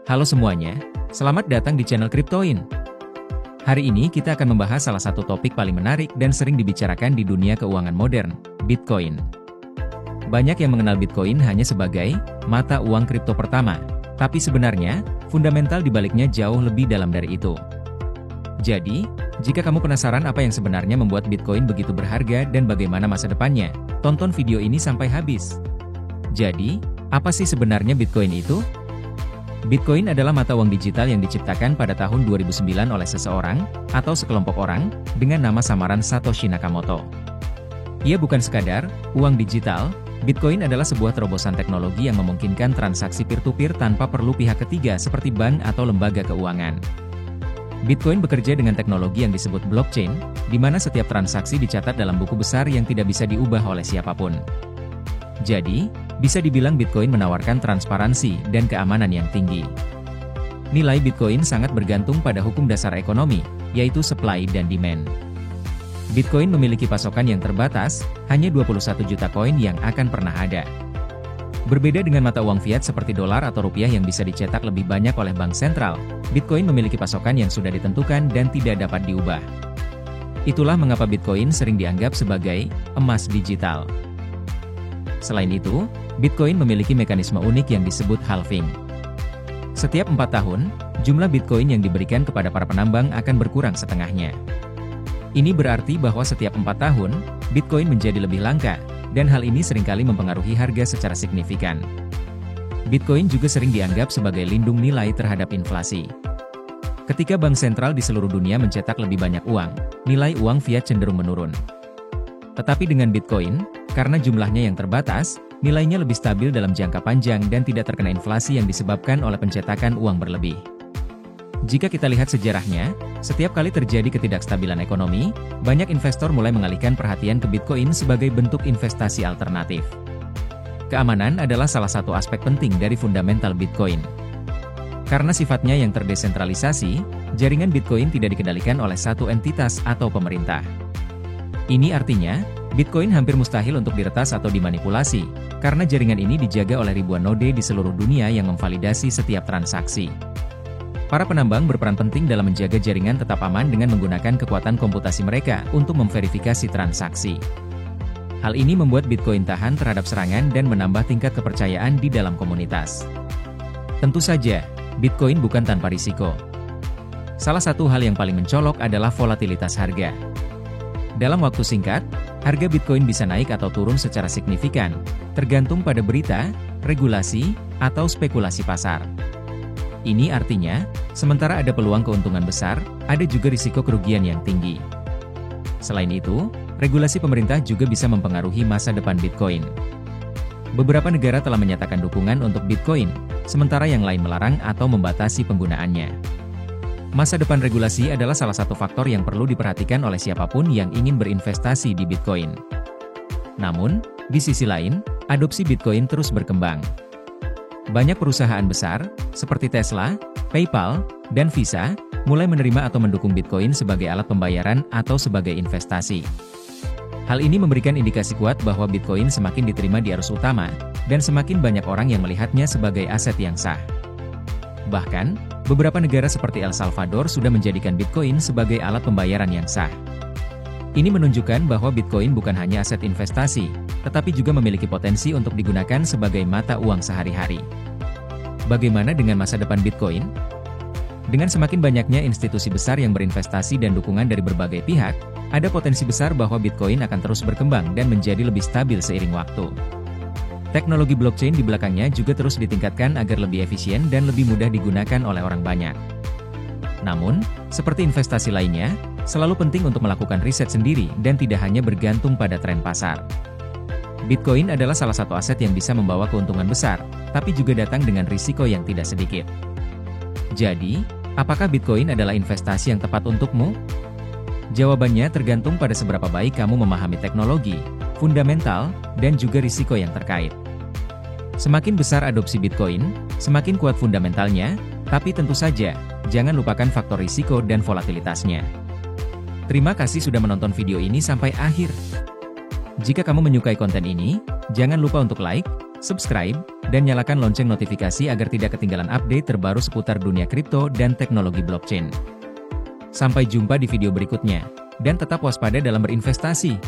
Halo semuanya, selamat datang di channel Cryptoin. Hari ini kita akan membahas salah satu topik paling menarik dan sering dibicarakan di dunia keuangan modern, Bitcoin. Banyak yang mengenal Bitcoin hanya sebagai mata uang kripto pertama, tapi sebenarnya, fundamental di baliknya jauh lebih dalam dari itu. Jadi, jika kamu penasaran apa yang sebenarnya membuat Bitcoin begitu berharga dan bagaimana masa depannya, tonton video ini sampai habis. Jadi, apa sih sebenarnya Bitcoin itu? Bitcoin adalah mata uang digital yang diciptakan pada tahun 2009 oleh seseorang, atau sekelompok orang, dengan nama samaran Satoshi Nakamoto. Ia bukan sekadar uang digital, Bitcoin adalah sebuah terobosan teknologi yang memungkinkan transaksi peer-to-peer tanpa perlu pihak ketiga seperti bank atau lembaga keuangan. Bitcoin bekerja dengan teknologi yang disebut blockchain, di mana setiap transaksi dicatat dalam buku besar yang tidak bisa diubah oleh siapapun. Jadi, bisa dibilang Bitcoin menawarkan transparansi dan keamanan yang tinggi. Nilai Bitcoin sangat bergantung pada hukum dasar ekonomi, yaitu supply dan demand. Bitcoin memiliki pasokan yang terbatas, hanya 21 juta koin yang akan pernah ada. Berbeda dengan mata uang fiat seperti dolar atau rupiah yang bisa dicetak lebih banyak oleh bank sentral, Bitcoin memiliki pasokan yang sudah ditentukan dan tidak dapat diubah. Itulah mengapa Bitcoin sering dianggap sebagai emas digital. Selain itu, Bitcoin memiliki mekanisme unik yang disebut halving. Setiap 4 tahun, jumlah Bitcoin yang diberikan kepada para penambang akan berkurang setengahnya. Ini berarti bahwa setiap 4 tahun, Bitcoin menjadi lebih langka, dan hal ini seringkali mempengaruhi harga secara signifikan. Bitcoin juga sering dianggap sebagai lindung nilai terhadap inflasi. Ketika bank sentral di seluruh dunia mencetak lebih banyak uang, nilai uang fiat cenderung menurun. Tetapi dengan Bitcoin, karena jumlahnya yang terbatas, nilainya lebih stabil dalam jangka panjang dan tidak terkena inflasi yang disebabkan oleh pencetakan uang berlebih. Jika kita lihat sejarahnya, setiap kali terjadi ketidakstabilan ekonomi, banyak investor mulai mengalihkan perhatian ke Bitcoin sebagai bentuk investasi alternatif. Keamanan adalah salah satu aspek penting dari fundamental Bitcoin. Karena sifatnya yang terdesentralisasi, jaringan Bitcoin tidak dikendalikan oleh satu entitas atau pemerintah. Ini artinya, Bitcoin hampir mustahil untuk diretas atau dimanipulasi, karena jaringan ini dijaga oleh ribuan node di seluruh dunia yang memvalidasi setiap transaksi. Para penambang berperan penting dalam menjaga jaringan tetap aman dengan menggunakan kekuatan komputasi mereka untuk memverifikasi transaksi. Hal ini membuat Bitcoin tahan terhadap serangan dan menambah tingkat kepercayaan di dalam komunitas. Tentu saja, Bitcoin bukan tanpa risiko. Salah satu hal yang paling mencolok adalah volatilitas harga. Dalam waktu singkat, harga Bitcoin bisa naik atau turun secara signifikan, tergantung pada berita, regulasi, atau spekulasi pasar. Ini artinya, sementara ada peluang keuntungan besar, ada juga risiko kerugian yang tinggi. Selain itu, regulasi pemerintah juga bisa mempengaruhi masa depan Bitcoin. Beberapa negara telah menyatakan dukungan untuk Bitcoin, sementara yang lain melarang atau membatasi penggunaannya. Masa depan regulasi adalah salah satu faktor yang perlu diperhatikan oleh siapapun yang ingin berinvestasi di Bitcoin. Namun, di sisi lain, adopsi Bitcoin terus berkembang. Banyak perusahaan besar, seperti Tesla, PayPal, dan Visa, mulai menerima atau mendukung Bitcoin sebagai alat pembayaran atau sebagai investasi. Hal ini memberikan indikasi kuat bahwa Bitcoin semakin diterima di arus utama, dan semakin banyak orang yang melihatnya sebagai aset yang sah. Bahkan, beberapa negara seperti El Salvador sudah menjadikan Bitcoin sebagai alat pembayaran yang sah. Ini menunjukkan bahwa Bitcoin bukan hanya aset investasi, tetapi juga memiliki potensi untuk digunakan sebagai mata uang sehari-hari. Bagaimana dengan masa depan Bitcoin? Dengan semakin banyaknya institusi besar yang berinvestasi dan dukungan dari berbagai pihak, ada potensi besar bahwa Bitcoin akan terus berkembang dan menjadi lebih stabil seiring waktu. Teknologi blockchain di belakangnya juga terus ditingkatkan agar lebih efisien dan lebih mudah digunakan oleh orang banyak. Namun, seperti investasi lainnya, selalu penting untuk melakukan riset sendiri dan tidak hanya bergantung pada tren pasar. Bitcoin adalah salah satu aset yang bisa membawa keuntungan besar, tapi juga datang dengan risiko yang tidak sedikit. Jadi, apakah Bitcoin adalah investasi yang tepat untukmu? Jawabannya tergantung pada seberapa baik kamu memahami teknologi, fundamental, dan juga risiko yang terkait. Semakin besar adopsi Bitcoin, semakin kuat fundamentalnya, tapi tentu saja, jangan lupakan faktor risiko dan volatilitasnya. Terima kasih sudah menonton video ini sampai akhir. Jika kamu menyukai konten ini, jangan lupa untuk like, subscribe, dan nyalakan lonceng notifikasi agar tidak ketinggalan update terbaru seputar dunia kripto dan teknologi blockchain. Sampai jumpa di video berikutnya, dan tetap waspada dalam berinvestasi.